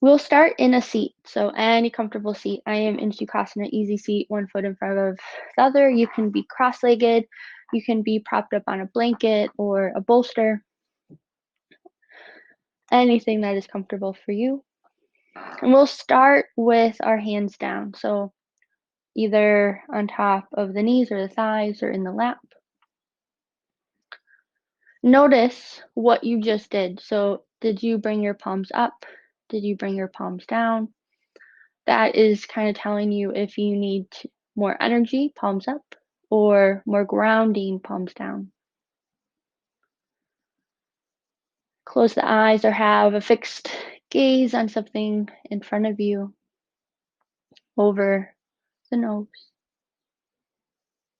We'll start in a seat, so any comfortable seat. I am in Sukhasana, easy seat, one foot in front of the other. You can be cross-legged, you can be propped up on a blanket or a bolster, anything that is comfortable for you. And we'll start with our hands down, so either on top of the knees or the thighs or in the lap. Notice what you just did. So did you bring your palms up? Did you bring your palms down? That is kind of telling you if you need more energy, palms up, or more grounding, palms down. Close the eyes or have a fixed gaze on something in front of you, over the nose.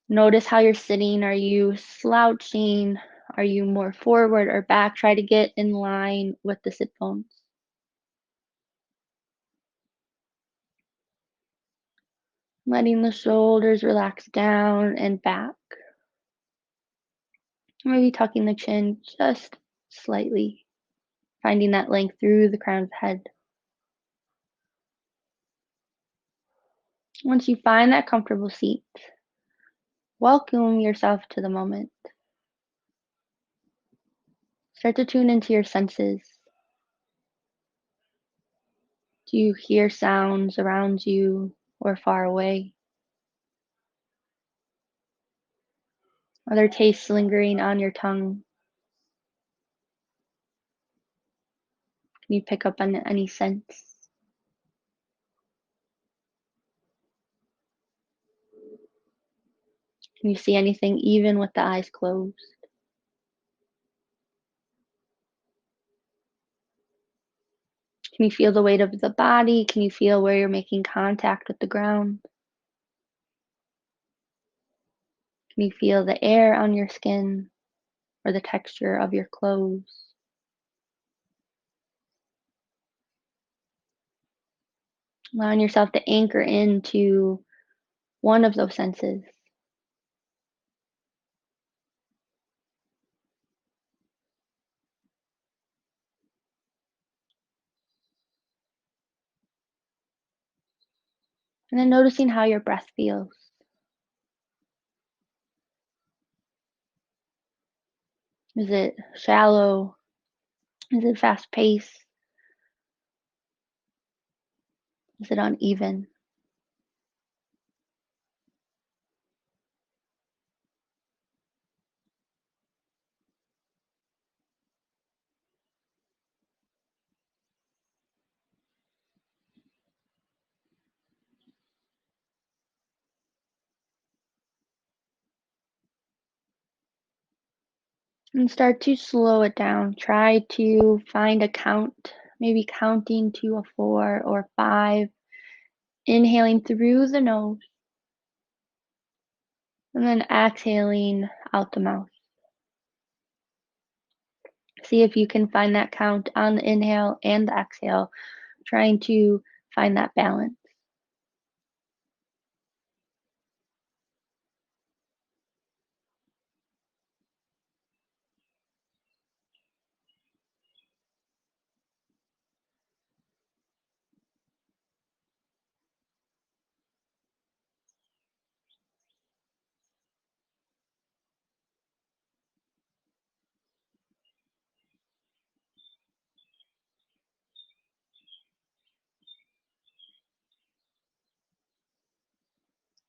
Notice how you're sitting. Are you slouching? Are you more forward or back? Try to get in line with the sit bones. Letting the shoulders relax down and back. Maybe tucking the chin just slightly, finding that length through the crown of the head. Once you find that comfortable seat, welcome yourself to the moment. Start to tune into your senses. Do you hear sounds around you or far away? Are there tastes lingering on your tongue? Can you pick up on any scents? Can you see anything even with the eyes closed? Can you feel the weight of the body? Can you feel where you're making contact with the ground? Can you feel the air on your skin or the texture of your clothes? Allowing yourself to anchor into one of those senses. And then noticing how your breath feels. Is it shallow? Is it fast paced? Is it uneven? And start to slow it down. Try to find a count, maybe counting to a 4 or 5. Inhaling through the nose and then exhaling out the mouth. See if you can find that count on the inhale and the exhale, trying to find that balance.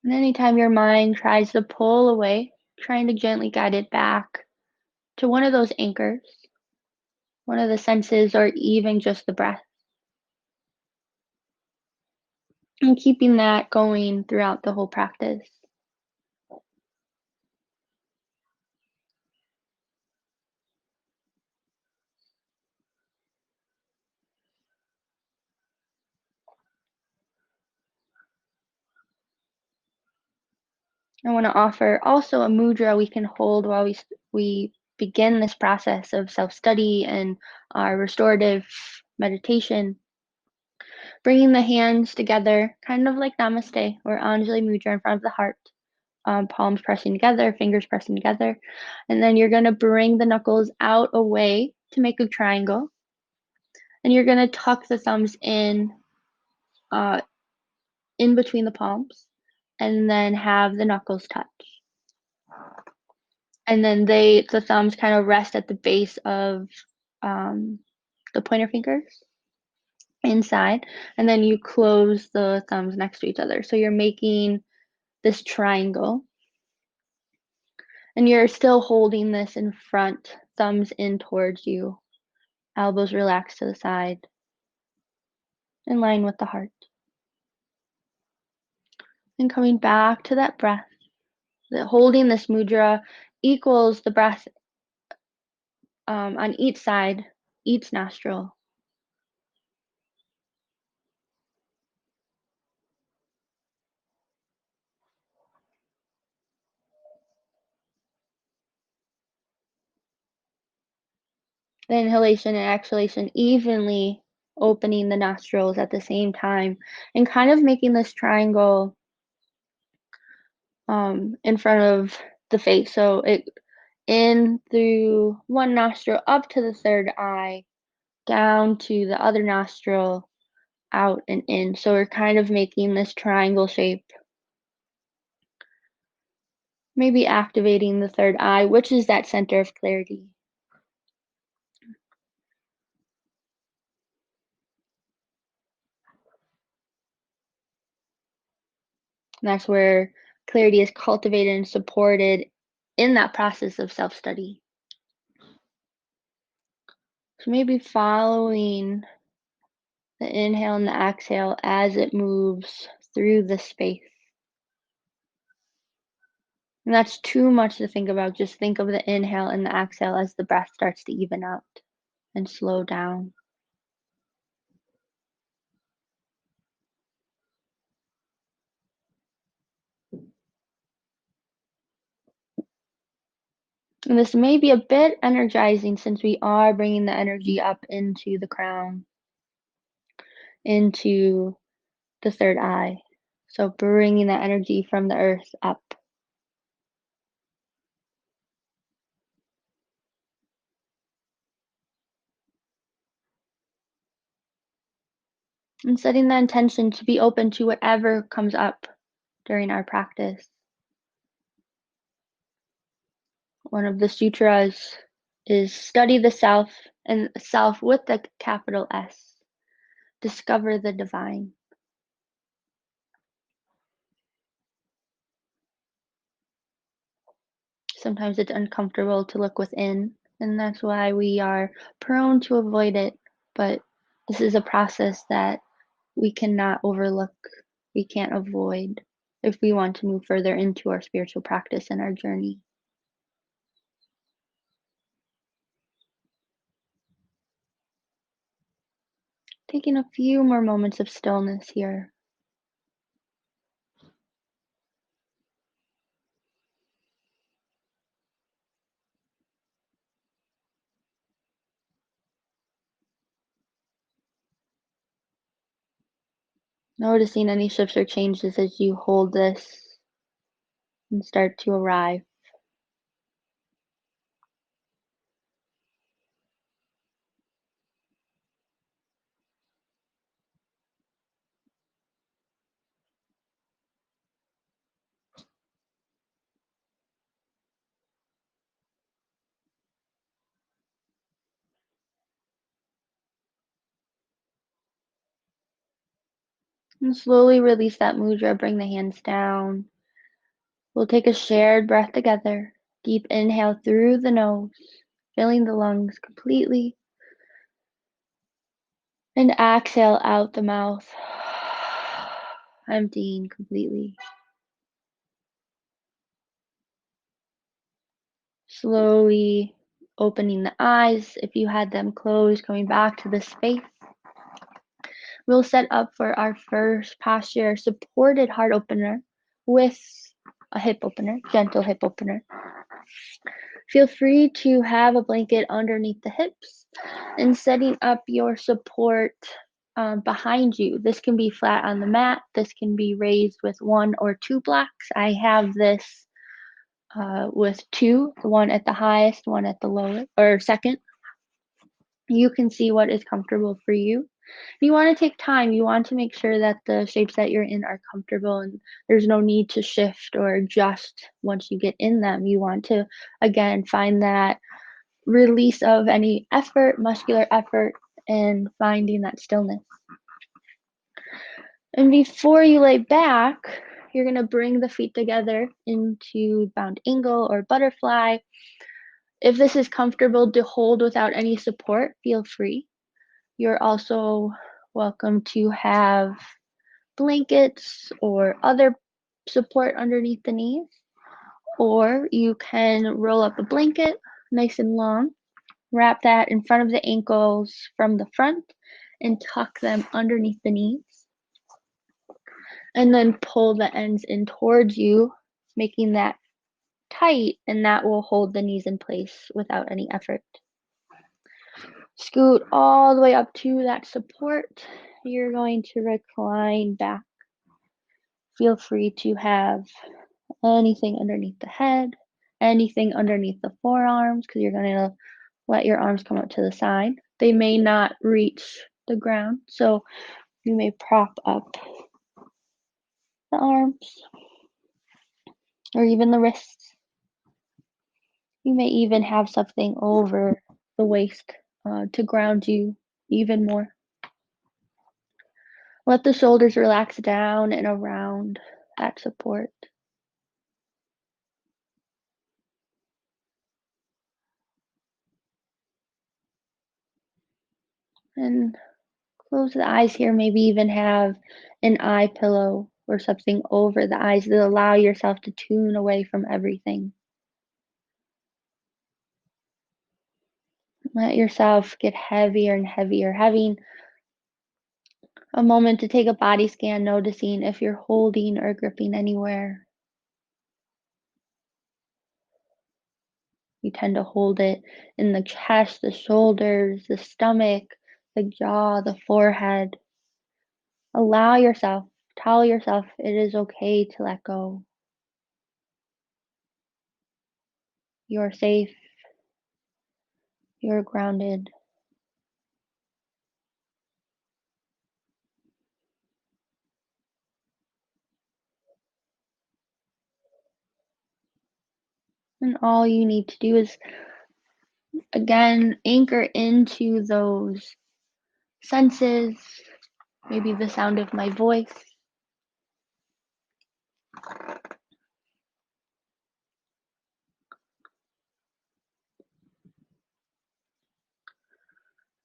And anytime your mind tries to pull away, trying to gently guide it back to one of those anchors, one of the senses, or even just the breath. And keeping that going throughout the whole practice. I want to offer also a mudra we can hold while we begin this process of self-study and our restorative meditation. Bringing the hands together, kind of like Namaste or Anjali Mudra in front of the heart. Palms pressing together, fingers pressing together. And then you're going to bring the knuckles out away to make a triangle. And you're gonna tuck the thumbs in between the palms, and then have the knuckles touch. And then the thumbs kind of rest at the base of um, the pointer fingers inside, and then you close the thumbs next to each other. So you're making this triangle, and you're still holding this in front, thumbs in towards you, elbows relaxed to the side, in line with the heart. And coming back to that breath, that holding this mudra equals the breath on each side, each nostril. The inhalation and exhalation evenly opening the nostrils at the same time, and kind of making this triangle in front of the face. So it in through one nostril up to the third eye, down to the other nostril, out and in. So we're kind of making this triangle shape, maybe activating the third eye, which is that center of clarity. And that's where clarity is cultivated and supported in that process of self-study. So maybe following the inhale and the exhale as it moves through the space. And that's too much to think about. Just think of the inhale and the exhale as the breath starts to even out and slow down. And this may be a bit energizing since we are bringing the energy up into the crown, into the third eye. So bringing that energy from the earth up. And setting the intention to be open to whatever comes up during our practice. One of the sutras is study the self, and self with the capital S. Discover the divine. Sometimes it's uncomfortable to look within, and that's why we are prone to avoid it. But this is a process that we cannot overlook, we can't avoid if we want to move further into our spiritual practice and our journey. Taking a few more moments of stillness here. Noticing any shifts or changes as you hold this and start to arrive. And slowly release that mudra, bring the hands down. We'll take a shared breath together. Deep inhale through the nose, filling the lungs completely. And exhale out the mouth, emptying completely. Slowly opening the eyes if you had them closed, coming back to the space. We'll set up for our first posture, supported heart opener with a hip opener, gentle hip opener. Feel free to have a blanket underneath the hips and setting up your support behind you. This can be flat on the mat. This can be raised with one or two blocks. I have this with two, the one at the highest, one at the lowest, or second. You can see what is comfortable for you. You want to take time. You want to make sure that the shapes that you're in are comfortable and there's no need to shift or adjust once you get in them. You want to, again, find that release of any effort, muscular effort, and finding that stillness. And before you lay back, you're going to bring the feet together into bound angle or butterfly. If this is comfortable to hold without any support, feel free. You're also welcome to have blankets or other support underneath the knees, or you can roll up a blanket nice and long, wrap that in front of the ankles from the front, and tuck them underneath the knees, and then pull the ends in towards you, making that tight, and that will hold the knees in place without any effort. Scoot all the way up to that support. You're going to recline back. Feel free to have anything underneath the head, anything underneath the forearms, because you're going to let your arms come up to the side. They may not reach the ground, so you may prop up the arms or even the wrists. You may even have something over the waist to ground you even more. Let the shoulders relax down and around that support. And close the eyes here, maybe even have an eye pillow or something over the eyes to allow yourself to tune away from everything. Let yourself get heavier and heavier, having a moment to take a body scan, noticing if you're holding or gripping anywhere. You tend to hold it in the chest, the shoulders, the stomach, the jaw, the forehead. Allow yourself, tell yourself it is okay to let go. You're safe, you're grounded. And all you need to do is, again, anchor into those senses, maybe the sound of my voice.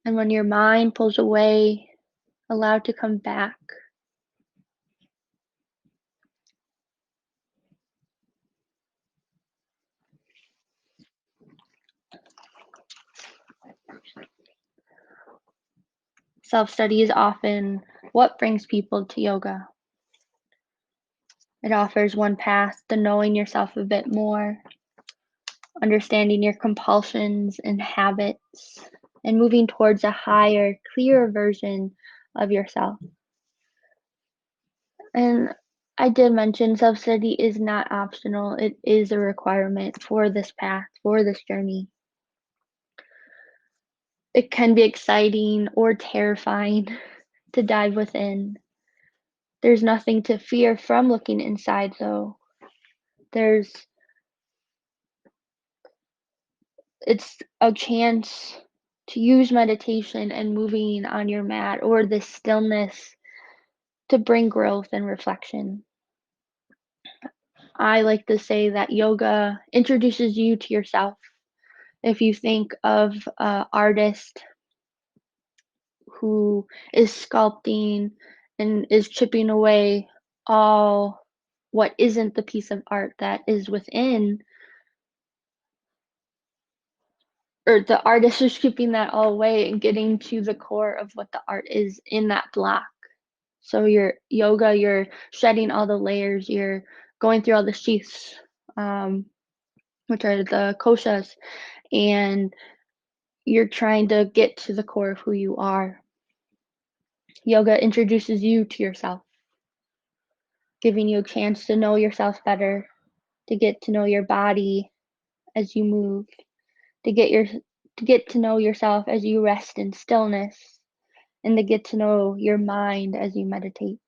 And when your mind pulls away, allow it to come back. Self-study is often what brings people to yoga. It offers one path to knowing yourself a bit more, understanding your compulsions and habits, and moving towards a higher, clearer version of yourself. And I did mention self-study is not optional. It is a requirement for this path, for this journey. It can be exciting or terrifying to dive within. There's nothing to fear from looking inside, though. There's It's a chance to use meditation and moving on your mat or the stillness to bring growth and reflection. I like to say that yoga introduces you to yourself. If you think of an artist who is sculpting and is chipping away all what isn't the piece of art that is within, or the artist is stripping that all away and getting to the core of what the art is in that block. So your yoga, you're shedding all the layers, you're going through all the sheaths, which are the koshas, and you're trying to get to the core of who you are. Yoga introduces you to yourself, giving you a chance to know yourself better, to get to know your body as you move, to to get to know yourself as you rest in stillness, and to get to know your mind as you meditate.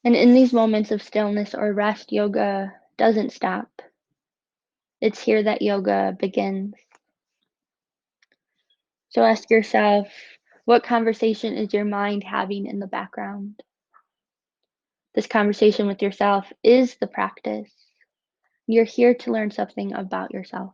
And in these moments of stillness or rest, yoga doesn't stop. It's here that yoga begins. So ask yourself, what conversation is your mind having in the background? This conversation with yourself is the practice. You're here to learn something about yourself.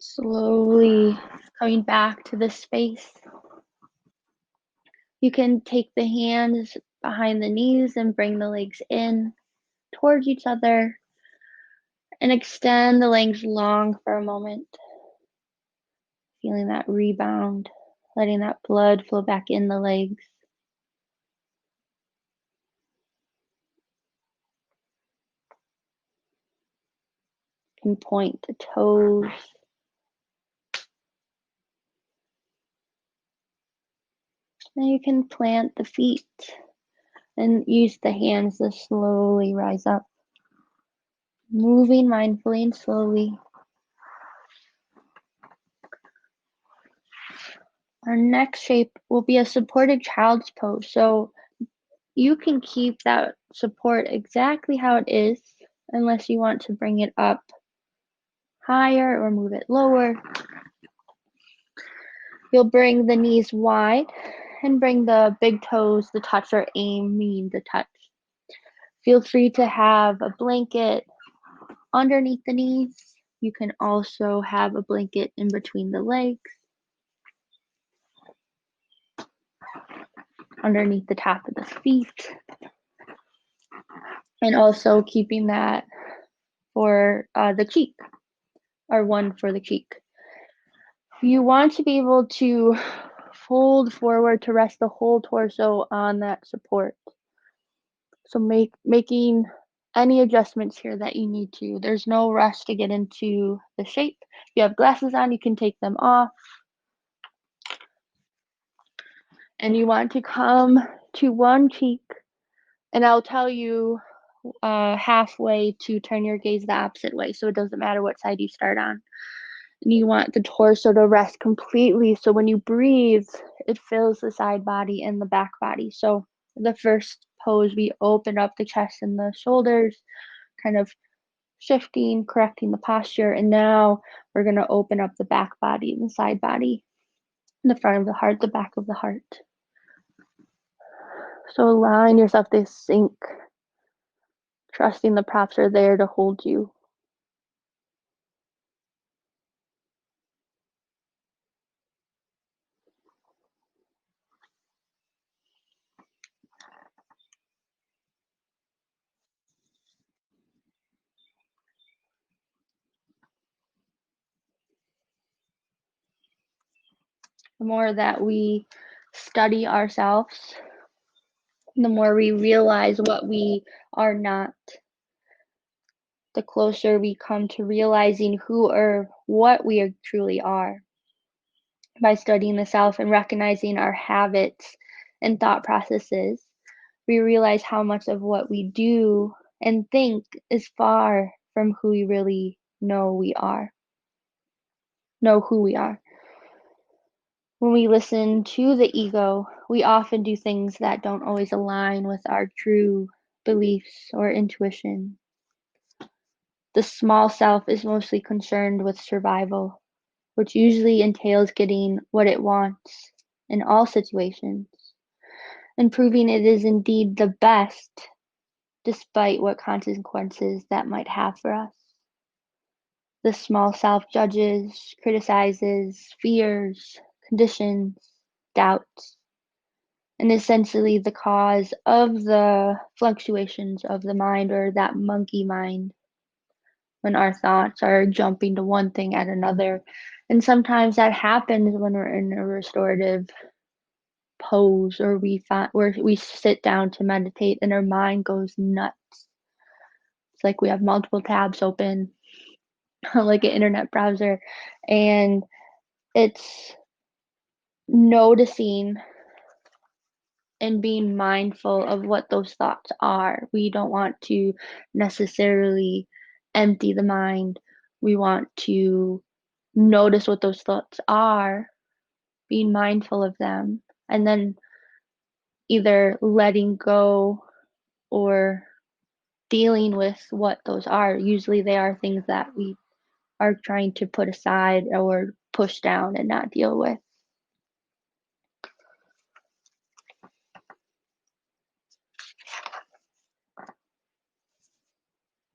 Slowly coming back to the space. You can take the hands behind the knees and bring the legs in towards each other and extend the legs long for a moment, feeling that rebound, letting that blood flow back in the legs. You can point the toes. And you can plant the feet and use the hands to slowly rise up, moving mindfully and slowly. Our next shape will be a supported child's pose. So you can keep that support exactly how it is, unless you want to bring it up higher or move it lower. You'll bring the knees wide and bring the big toes to touch or aiming to touch. Feel free to have a blanket underneath the knees. You can also have a blanket in between the legs, underneath the top of the feet, and also keeping that for the cheek, or one for the cheek. You want to be able to fold forward to rest the whole torso on that support. So making any adjustments here that you need to. There's no rush to get into the shape. If you have glasses on, you can take them off. And you want to come to one cheek, and I'll tell you halfway to turn your gaze the opposite way, so it doesn't matter what side you start on. And you want the torso to rest completely, so when you breathe, it fills the side body and the back body. So the first pose, we open up the chest and the shoulders, kind of shifting, correcting the posture. And now we're going to open up the back body and the side body, the front of the heart, the back of the heart. So allowing yourself to sink, trusting the props are there to hold you. The more that we study ourselves, the more we realize what we are not, the closer we come to realizing who or what we truly are. By studying the self and recognizing our habits and thought processes, we realize how much of what we do and think is far from who we really know who we are. When we listen to the ego, we often do things that don't always align with our true beliefs or intuition. The small self is mostly concerned with survival, which usually entails getting what it wants in all situations, and proving it is indeed the best, despite what consequences that might have for us. The small self judges, criticizes, fears, conditions, doubts, and essentially the cause of the fluctuations of the mind, or that monkey mind, when our thoughts are jumping to one thing at another. And sometimes that happens when we're in a restorative pose, or where we sit down to meditate and our mind goes nuts. It's like we have multiple tabs open, like an internet browser, and it's noticing and being mindful of what those thoughts are. We don't want to necessarily empty the mind. We want to notice what those thoughts are, being mindful of them, and then either letting go or dealing with what those are. Usually they are things that we are trying to put aside or push down and not deal with.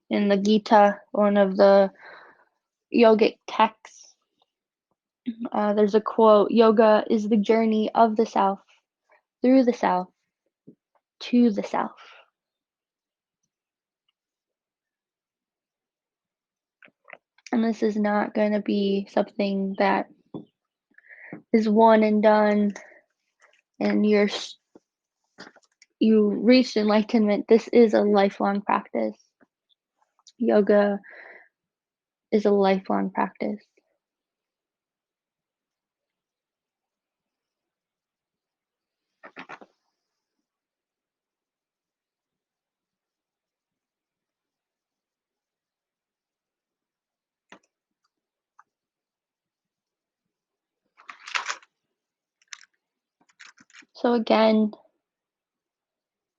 In the Gita, one of the yogic texts, there's a quote: "Yoga is the journey of the self, through the self, to the self." And this is not going to be something that is one and done and you reached enlightenment. This is a lifelong practice. Yoga is a lifelong practice. So again,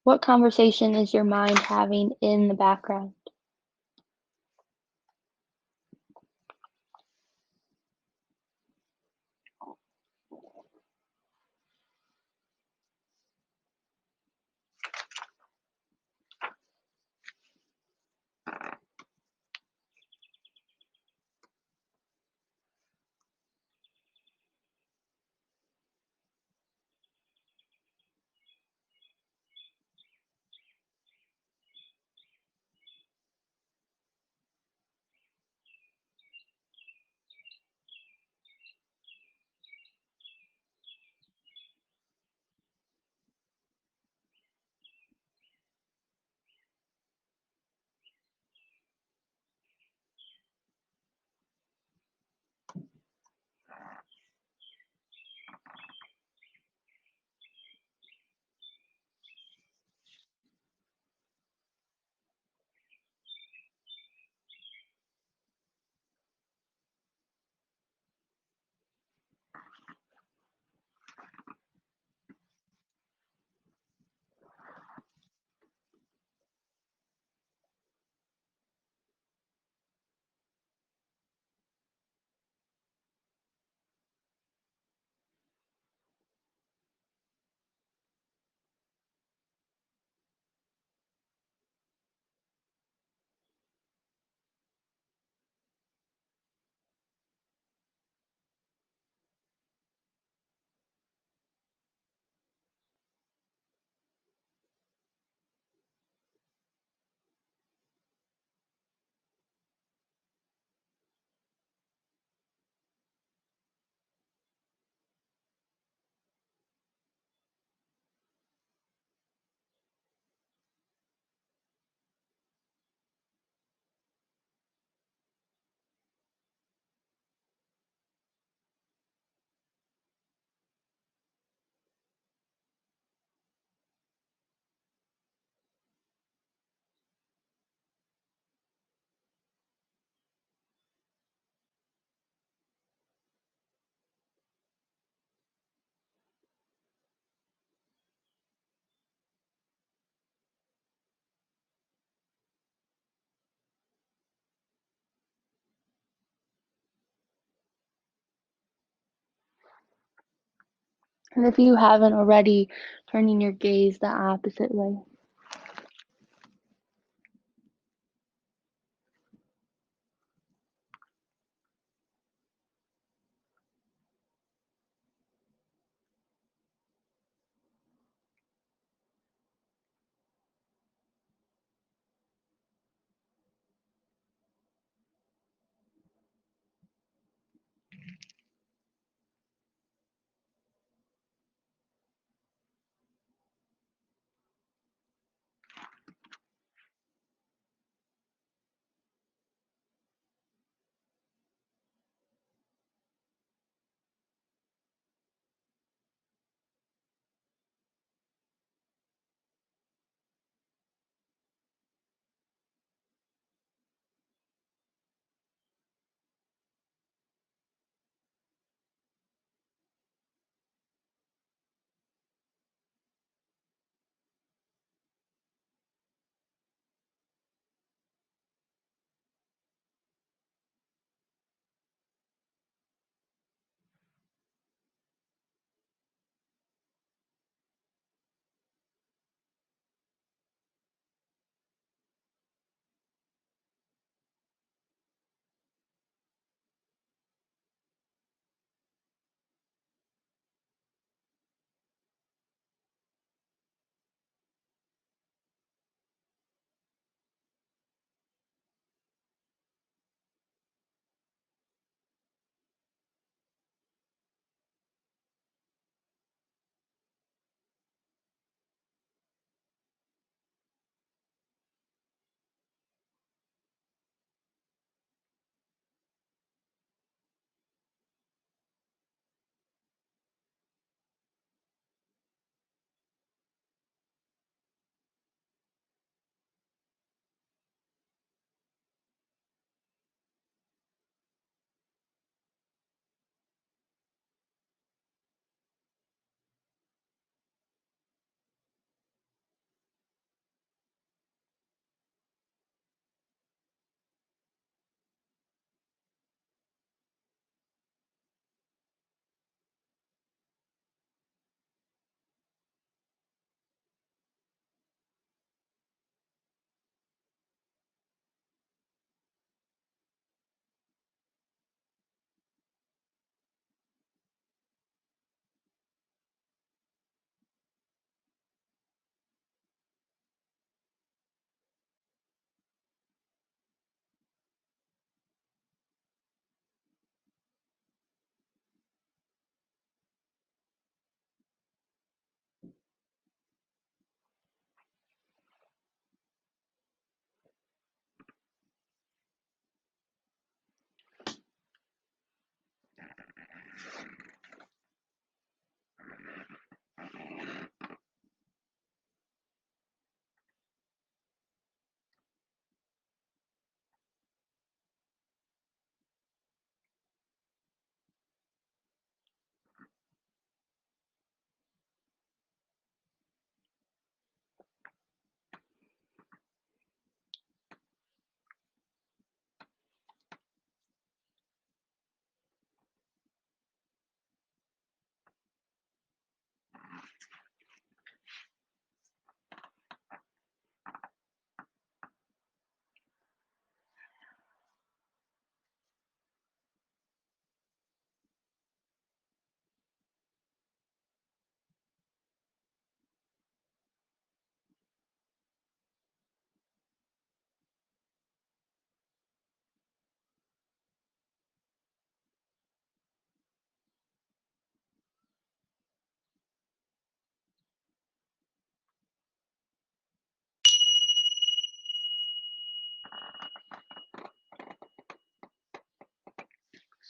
what conversation is your mind having in the background? And if you haven't already, turning your gaze the opposite way.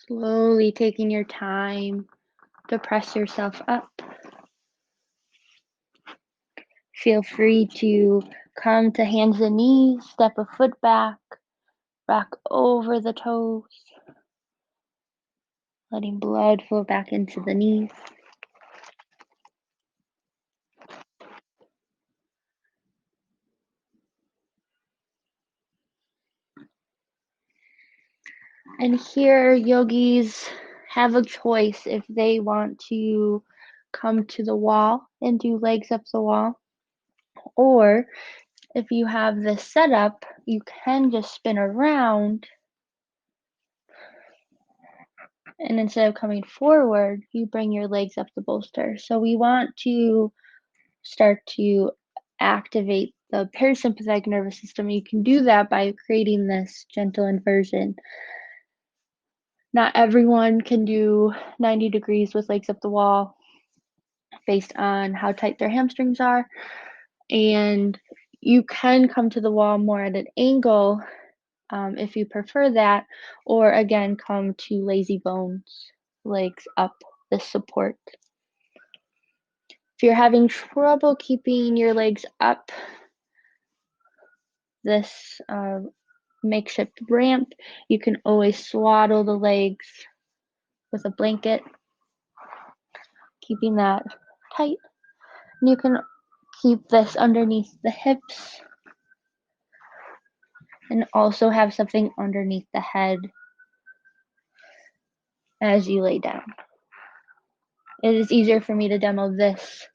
Slowly taking your time to press yourself up. Feel free to come to hands and knees, step a foot back over the toes, letting blood flow back into the knees. And here, yogis have a choice if they want to come to the wall and do legs up the wall, or if you have this setup, you can just spin around, and instead of coming forward, you bring your legs up the bolster. So we want to start to activate the parasympathetic nervous system. You can do that by creating this gentle inversion. Not everyone can do 90 degrees with legs up the wall based on how tight their hamstrings are, and you can come to the wall more at an angle if you prefer that, or again, come to lazy bones, legs up, the support. If you're having trouble keeping your legs up, this makeshift ramp, you can always swaddle the legs with a blanket, keeping that tight. And you can keep this underneath the hips and also have something underneath the head as you lay down. It is easier for me to demo this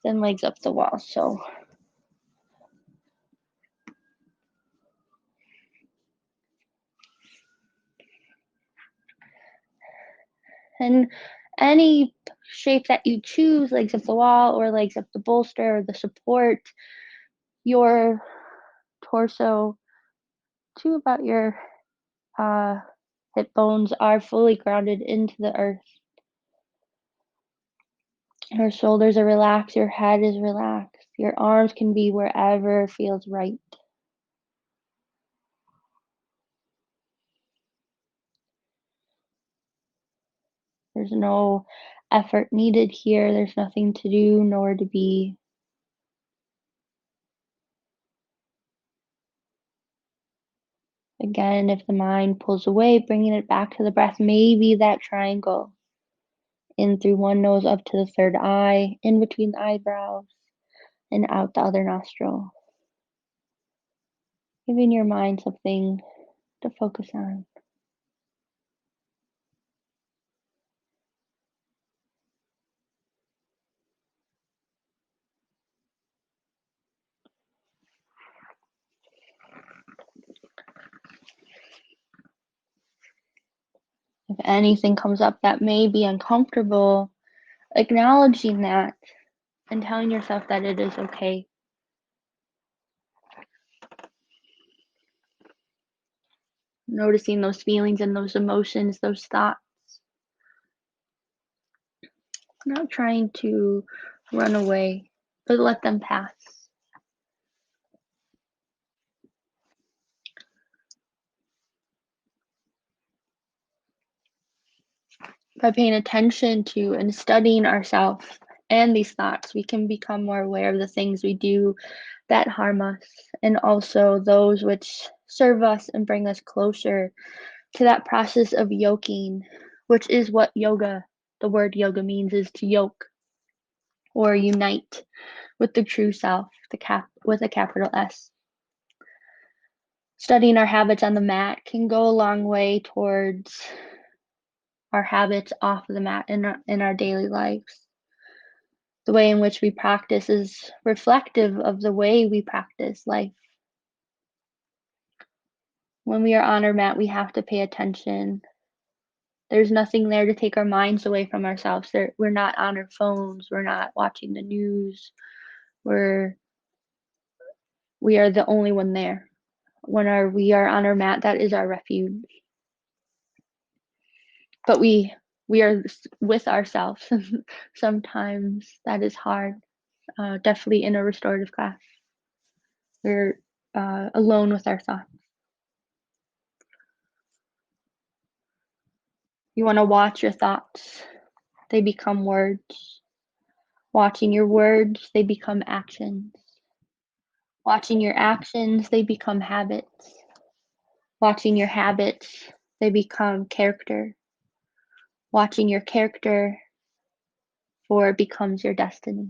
than legs up the wall, so and any shape that you choose, legs up the wall or legs up the bolster or the support, your torso to about your hip bones are fully grounded into the earth. Your shoulders are relaxed, your head is relaxed, your arms can be wherever feels right. There's no effort needed here, there's nothing to do nor to be. Again, if the mind pulls away, bringing it back to the breath, maybe that triangle. In through one nose up to the third eye, in between the eyebrows, and out the other nostril. Giving your mind something to focus on. If anything comes up that may be uncomfortable, acknowledging that and telling yourself that it is okay. Noticing those feelings and those emotions, those thoughts. Not trying to run away, but let them pass. By paying attention to and studying ourselves and these thoughts, we can become more aware of the things we do that harm us and also those which serve us and bring us closer to that process of yoking, which is what yoga, the word yoga means, is to yoke or unite with the true self, with a capital S. Studying our habits on the mat can go a long way towards our habits off the mat in our daily lives. The way in which we practice is reflective of the way we practice life. When we are on our mat, we have to pay attention. There's nothing there to take our minds away from ourselves. We're not on our phones. We're not watching the news. We are the only one there. When we are on our mat, that is our refuge. But we are with ourselves. Sometimes that is hard. Definitely in a restorative class, we're alone with our thoughts. You want to watch your thoughts. They become words. Watching your words, they become actions. Watching your actions, they become habits. Watching your habits, they become character. Watching your character, for it becomes your destiny.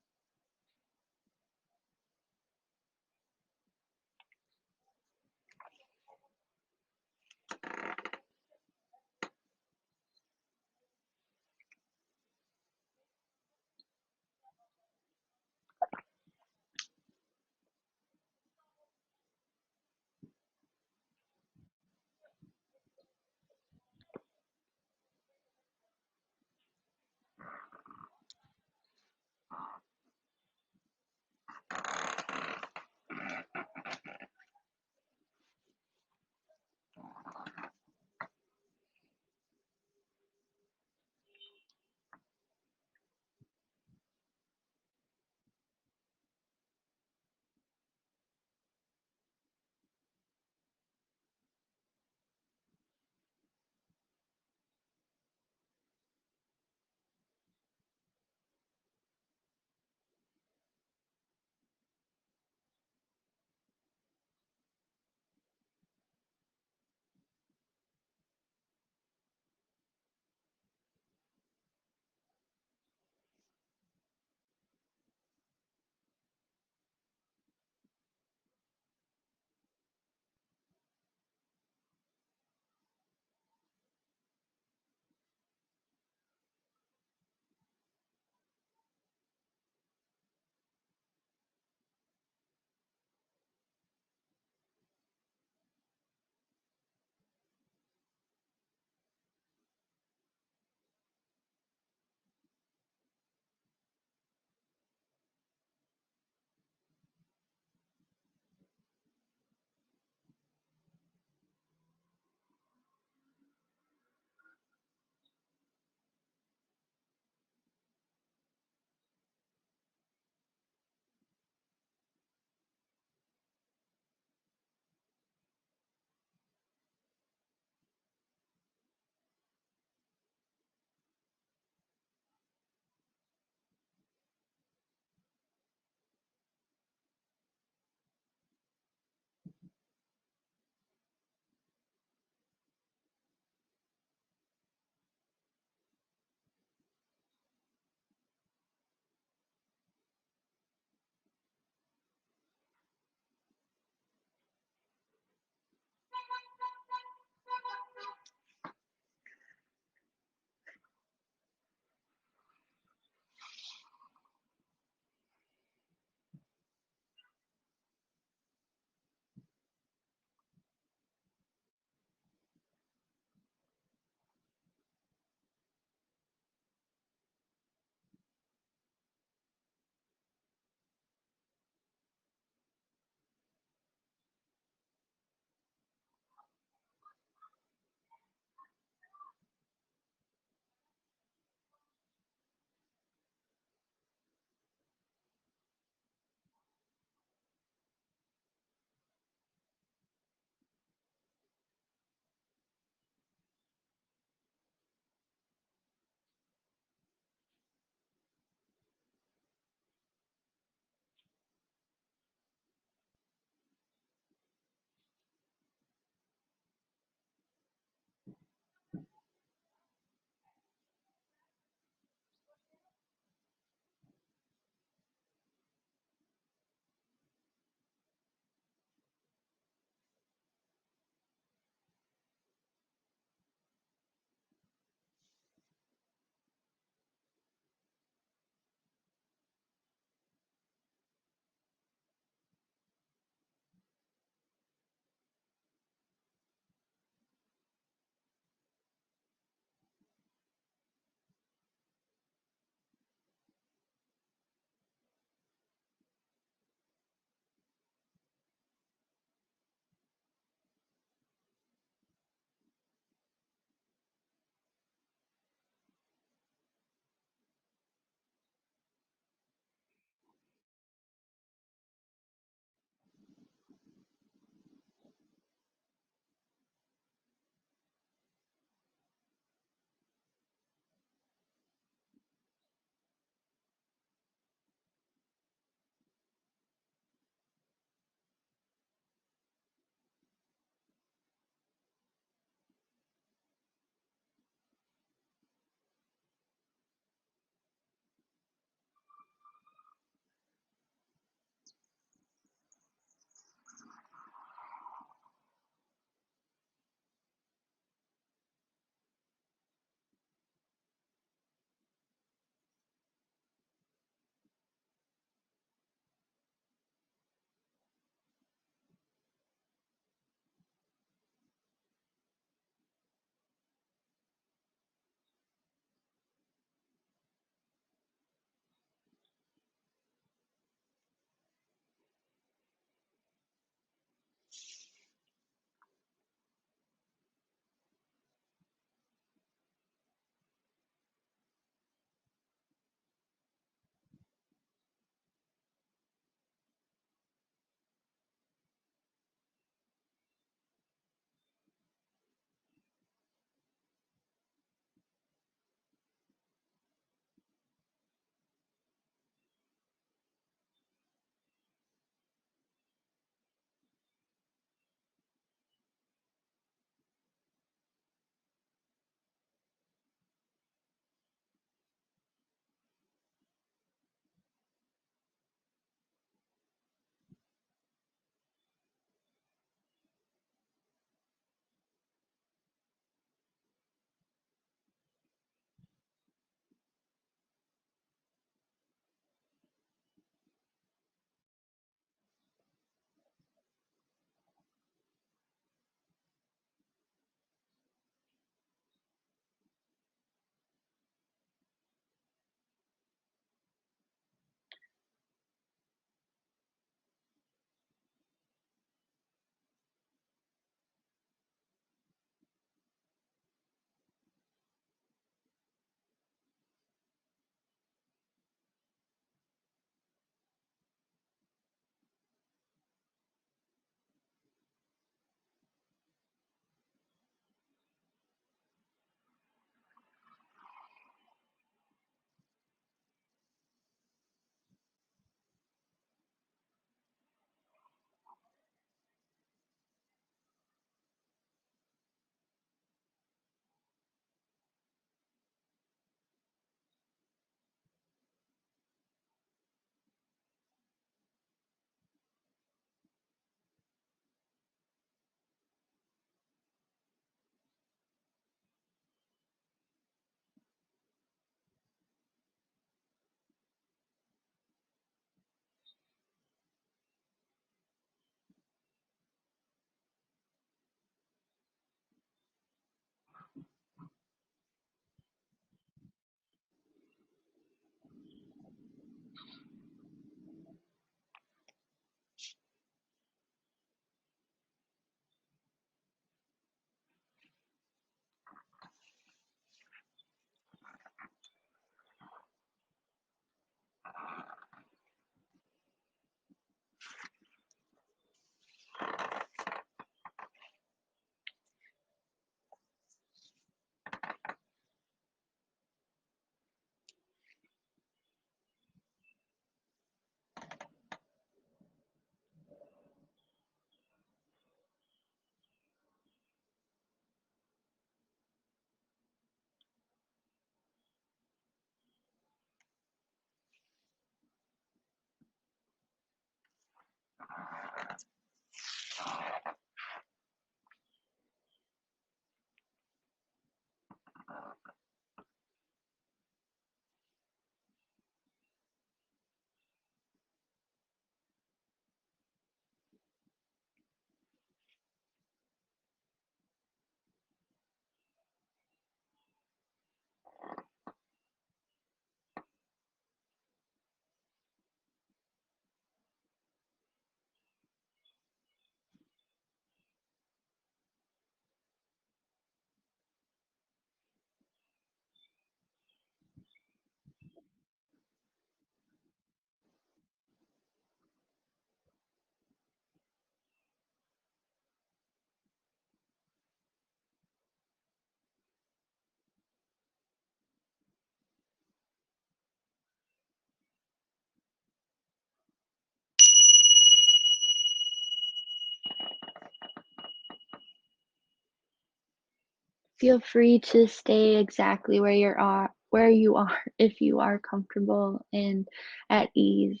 Feel free to stay exactly where you are if you are comfortable and at ease.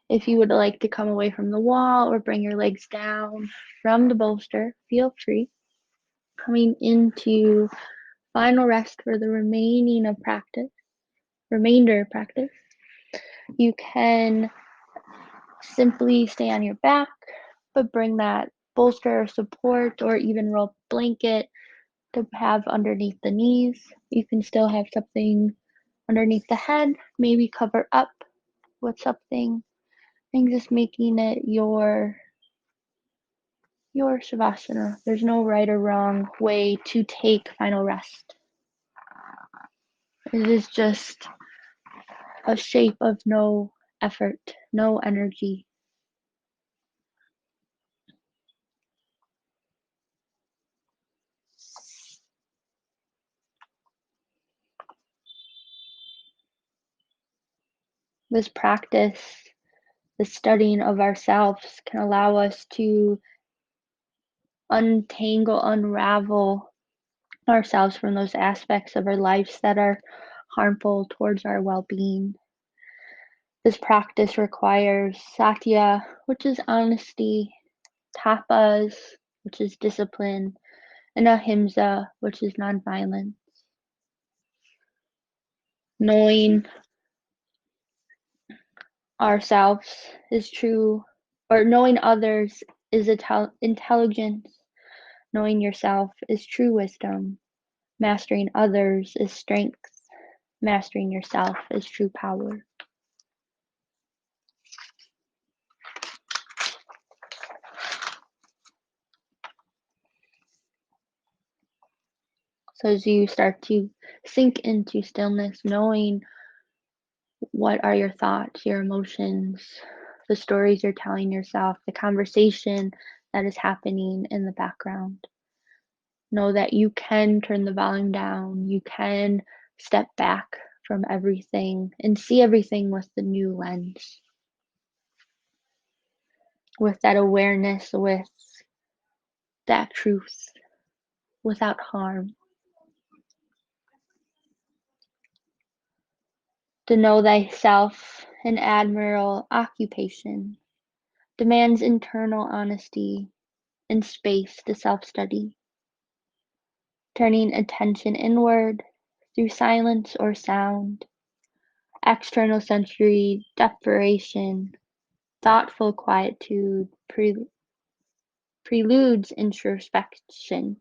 If you would like to come away from the wall or bring your legs down from the bolster, feel free. Coming into final rest for the remainder of practice. You can simply stay on your back, but bring that bolster or support or even roll blanket to have underneath the knees. You can still have something underneath the head, maybe cover up with something, and just making it your Shavasana. There's no right or wrong way to take final rest. It is just a shape of no effort, no energy. This practice, the studying of ourselves, can allow us to unravel ourselves from those aspects of our lives that are harmful towards our well-being. This practice requires satya, which is honesty, tapas, which is discipline, and ahimsa, which is nonviolence. Knowing ourselves is true, or knowing others is intelligence. Knowing yourself is true wisdom. Mastering others is strength. Mastering yourself is true power. So as you start to sink into stillness, knowing what are your thoughts, your emotions, the stories you're telling yourself, the conversation that is happening in the background. Know that you can turn the volume down, you can step back from everything and see everything with the new lens, with that awareness, with that truth, without harm. To know thyself, an admirable occupation, demands internal honesty and space to self-study, turning attention inward through silence or sound, external sensory deprivation, thoughtful quietude preludes introspection,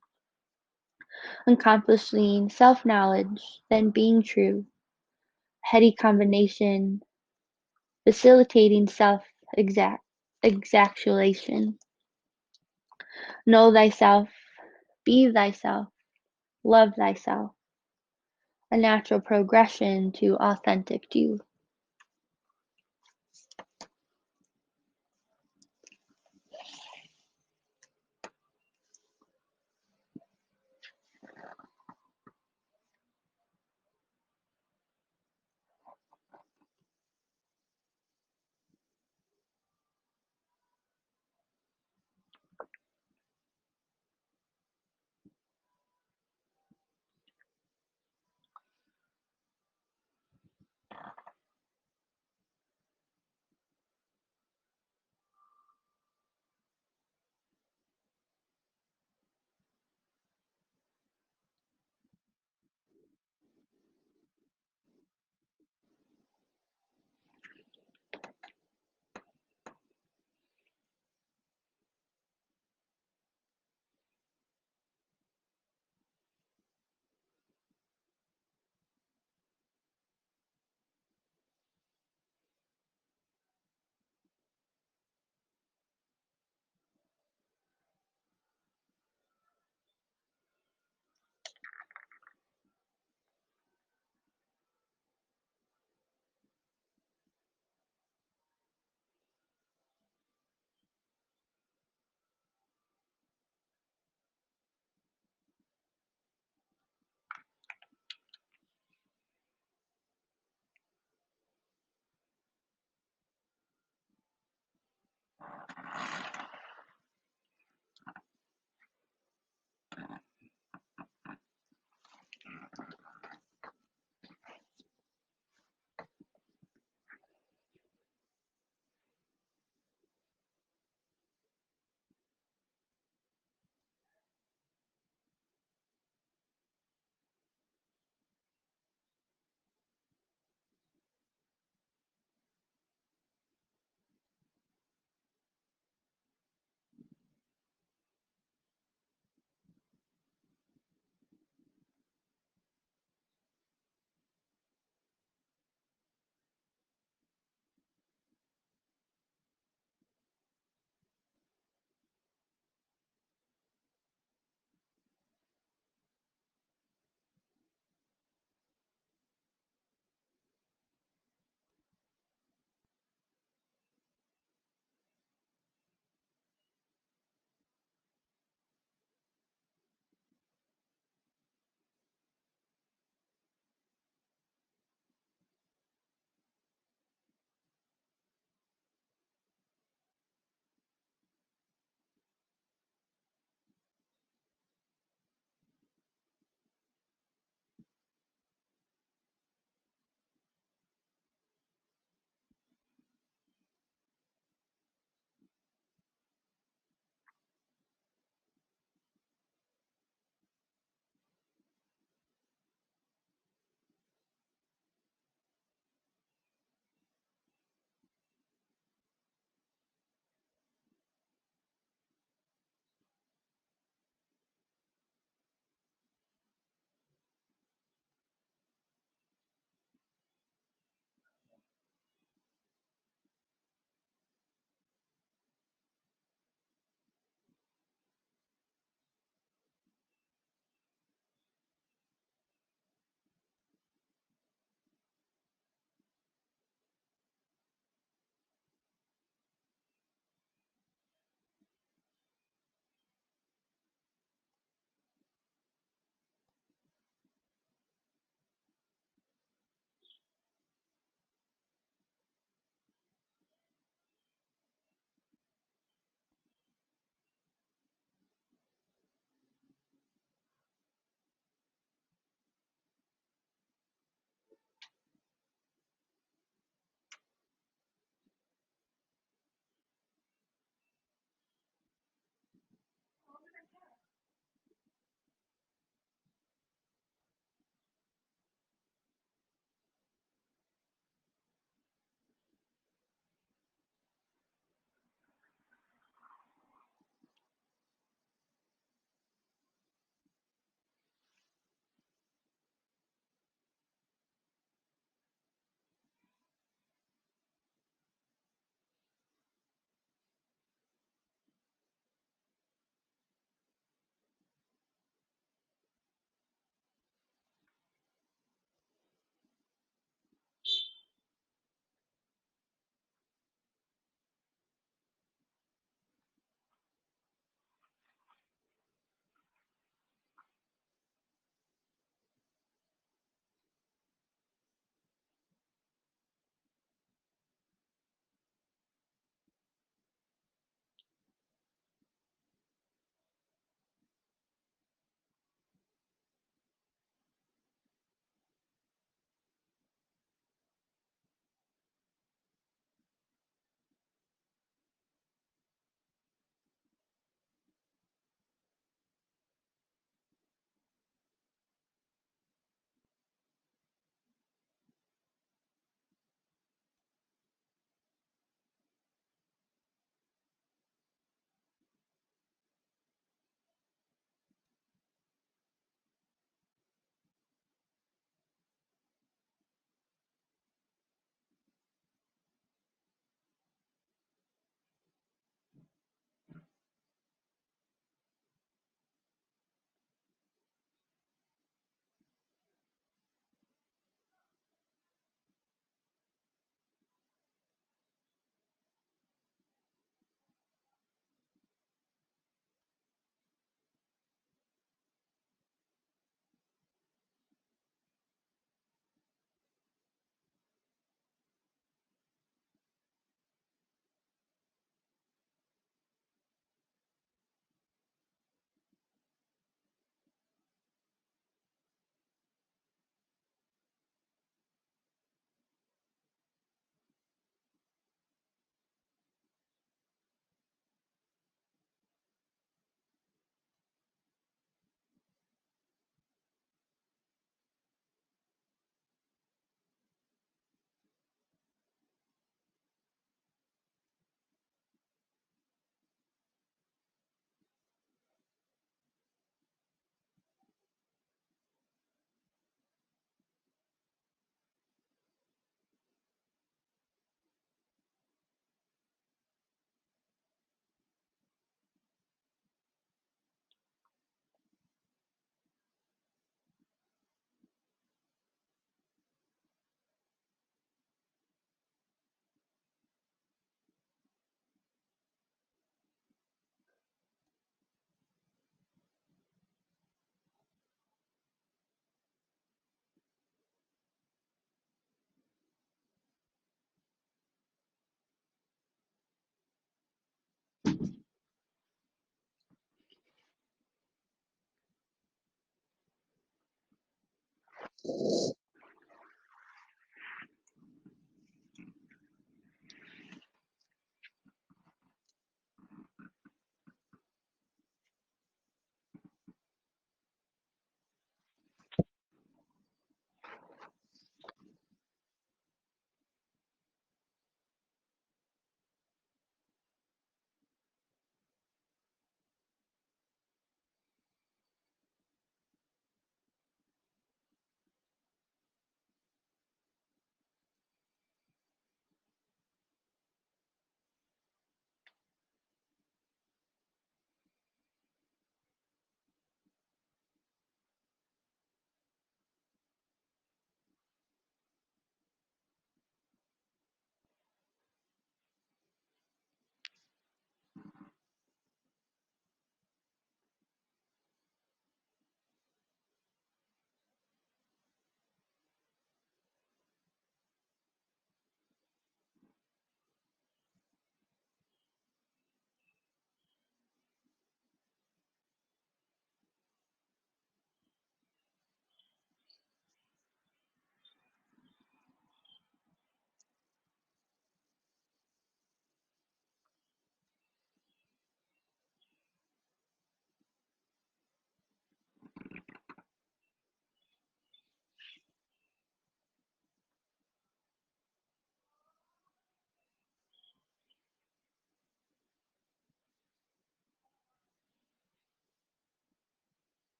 accomplishing self-knowledge, then being true, heady combination, facilitating self-exaltation. Know thyself, be thyself, love thyself, a natural progression to authentic you.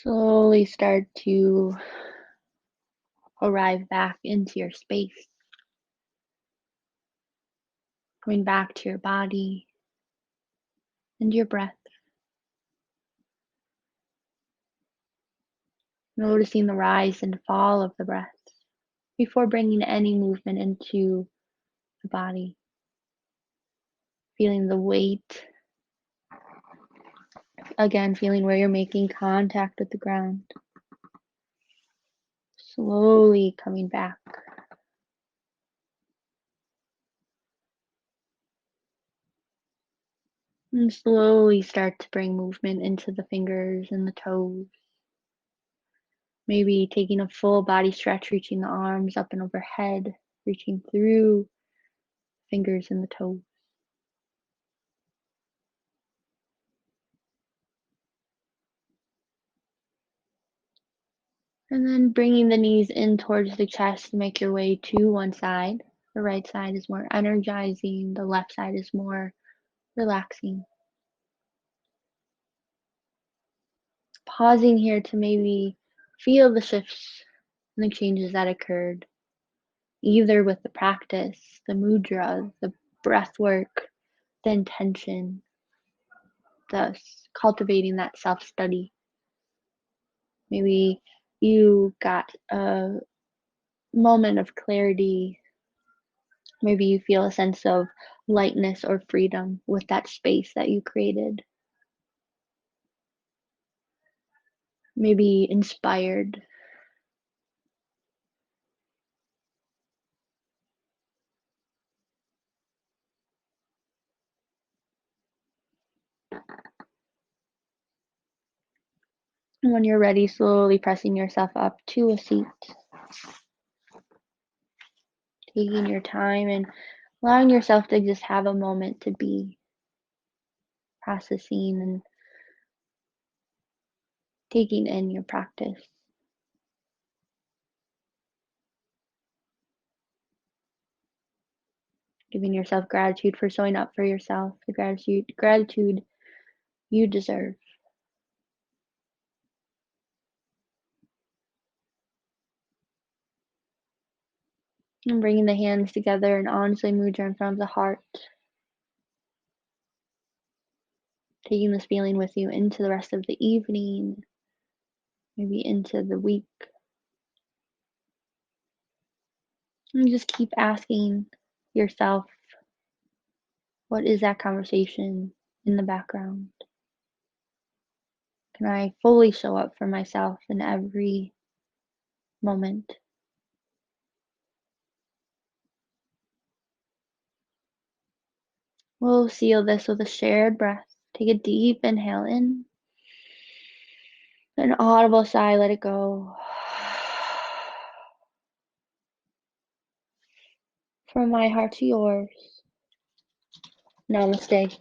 Slowly start to arrive back into your space, coming back to your body and your breath, noticing the rise and fall of the breath before bringing any movement into the body, feeling the weight, again, feeling where you're making contact with the ground, slowly coming back. And slowly start to bring movement into the fingers and the toes. Maybe taking a full body stretch, reaching the arms up and overhead, reaching through fingers and the toes. And then bringing the knees in towards the chest to make your way to one side. The right side is more energizing, the left side is more relaxing. Pausing here to maybe feel the shifts and the changes that occurred, either with the practice, the mudra, the breath work, the intention, thus cultivating that self-study. Maybe you got a moment of clarity. Maybe you feel a sense of lightness or freedom with that space that you created. Maybe inspired. And when you're ready, slowly pressing yourself up to a seat, taking your time and allowing yourself to just have a moment to be processing and taking in your practice. Giving yourself gratitude for showing up for yourself, the gratitude you deserve. And bringing the hands together in Anjali Mudra in front of the heart. Taking this feeling with you into the rest of the evening, maybe into the week. And just keep asking yourself, what is that conversation in the background? Can I fully show up for myself in every moment? We'll seal this with a shared breath. Take a deep inhale in. An audible sigh, let it go. From my heart to yours. Namaste.